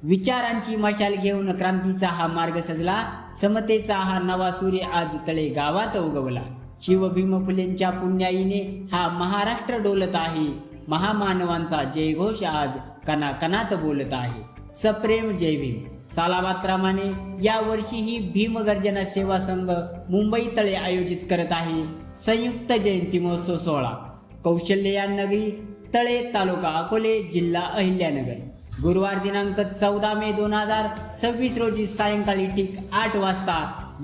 विचारांची मशाल घेऊन क्रांतीचा हा मार्ग सजला, समतेचा हा नवा सूर्य आज तळे गावात उगवला। शिवभीम फुलेंच्या पुण्याईने हा महाराष्ट्र डोलत आहे, महामानवांचा जयघोष आज कणाकणात बोलत आहे। सप्रेम जय भीम। सालाबादप्रमाणे यावर्षीही भीमगर्जना सेवा संघ मुंबई तळे आयोजित करत आहे संयुक्त जयंती महोत्सव सोहळा। कौशल्ययान नगरी तळे, तालुका अकोले, जिल्हा अहिल्यानगर। गुरुवार दिनांक 14 मे 2026 रोजी सायंकाळी ठीक 8 वाजता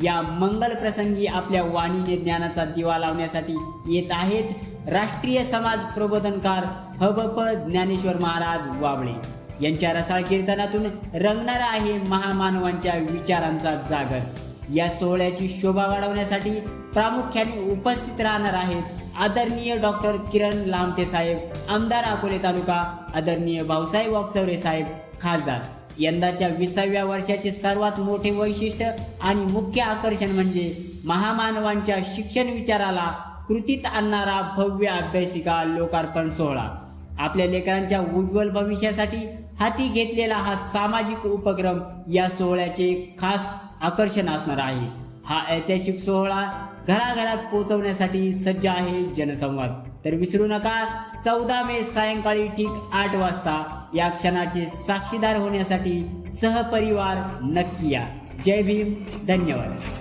या मंगल प्रसंगी आपल्या वाणीने ज्ञानाचा दिवा लावण्यासाठी येत आहेत राष्ट्रीय समाज प्रबोधनकार हबप ज्ञानेश्वर महाराज वाबळे यांच्या रसाळ कीर्तनातून रंगणारा आहे महामानवांच्या विचारांचा जागर। या सोहळ्याची शोभा वाढवण्यासाठी प्रामुख्याने उपस्थित राहणार आहेत आदरणीय डॉक्टर किरण लामटे साहेब, आमदार अकोले तालुका, आदरणीय भाऊसाहेब वाकचौरे साहेब, खासदार। यंदाच्या 20व्या वर्षाचे सर्वात मोठे वैशिष्ट्य आणि मुख्य आकर्षण म्हणजे महामानवांच्या शिक्षण विचाराला कृतीत आणणारा भव्य अभ्यासिका लोकार्पण सोहळा। आपल्या लेकरांच्या उज्ज्वल भविष्यासाठी हाती घेतलेला हा सामाजिक उपक्रम या सोहळ्याचे खास आकर्षण असणार आहे। हा ऐतिहासिक सोहळा घराघरात पोहोचवण्यासाठी सज्ज आहे जनसंवाद। तर विसरू नका, 14 मे सायंकाळी ठीक 8 वाजता या क्षणाचे साक्षीदार होण्यासाठी सहपरिवार नक्की या। जय भीम, धन्यवाद।